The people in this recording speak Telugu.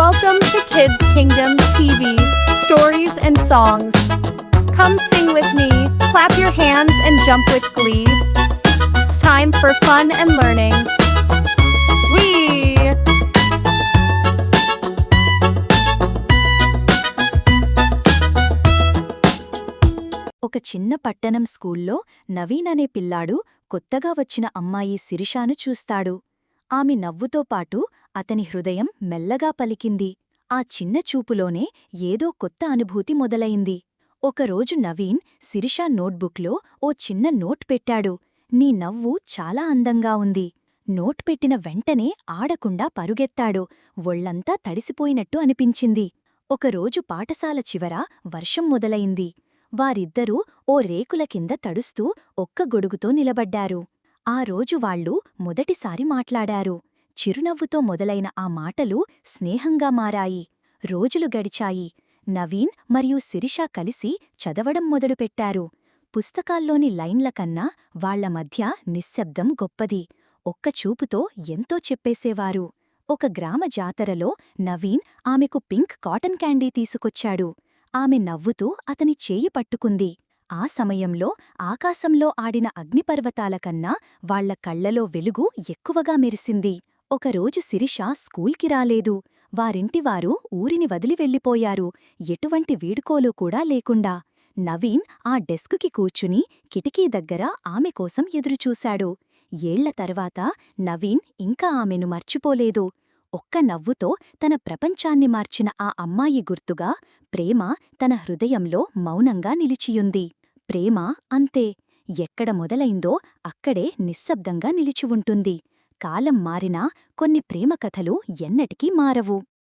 Welcome to Kids Kingdom TV, stories and songs. Come sing with me, clap your hands and jump with glee. It's time for fun and learning. Wee! ఒక చిన్న పట్టణం స్కూల్లో నవీన్ అనే పిల్లాడు కొత్తగా వచ్చిన అమ్మాయి శిరీషాను చూస్తాడు. ఆమె నవ్వుతో పాటు అతని హృదయం మెల్లగా పలికింది. ఆ చిన్న చూపులోనే ఏదో కొత్త అనుభూతి మొదలైంది. ఒకరోజు నవీన్ శిరీషా నోట్బుక్లో ఓ చిన్న నోట్ పెట్టాడు. నీ నవ్వు చాలా అందంగా ఉంది. నోట్ పెట్టిన వెంటనే ఆడకుండా పరుగెత్తాడు. ఒళ్లంతా తడిసిపోయినట్టు అనిపించింది. ఒకరోజు పాఠశాల చివర వర్షం మొదలైంది. వారిద్దరూ ఓ రేకుల కింద తడుస్తూ ఒక్క గొడుగుతో నిలబడ్డారు. ఆ రోజు వాళ్లు మొదటిసారి మాట్లాడారు. చిరునవ్వుతో మొదలైన ఆ మాటలు స్నేహంగా మారాయి. రోజులు గడిచాయి. నవీన్ మరియు శిరీషా కలిసి చదవడం మొదలుపెట్టారు. పుస్తకాల్లోని లైన్లకన్నా వాళ్ల మధ్య నిశ్శబ్దం గొప్పది. ఒక్క చూపుతో ఎంతో చెప్పేసేవారు. ఒక గ్రామ జాతరలో నవీన్ ఆమెకు పింక్ కాటన్ క్యాండీ తీసుకొచ్చాడు. ఆమె నవ్వుతూ అతని చేయి పట్టుకుంది. ఆ సమయంలో ఆకాశంలో ఆడిన అగ్నిపర్వతాలకన్నా వాళ్ల కళ్లలో వెలుగు ఎక్కువగా మెరిసింది. ఒకరోజు శిరీష స్కూల్కి రాలేదు. వారింటివారు ఊరిని వదిలి వెళ్ళిపోయారు, ఎటువంటి వీడుకోలు కూడా లేకుండా. నవీన్ ఆ డెస్కుకి కూర్చుని కిటికీ దగ్గర ఆమె కోసం ఎదురుచూశాడు. ఏళ్ల తర్వాత నవీన్ ఇంకా ఆమెను మర్చిపోలేదు. ఒక్క నవ్వుతో తన ప్రపంచాన్ని మార్చిన ఆ అమ్మాయి గుర్తుగా ప్రేమ తన హృదయంలో మౌనంగా నిలిచియుంది. ప్రేమ అంతే, ఎక్కడ మొదలైందో అక్కడే నిశ్శబ్దంగా నిలిచి ఉంటుంది. కాలం మారినా కొన్ని ప్రేమ కథలు ఎన్నటికీ మారవు.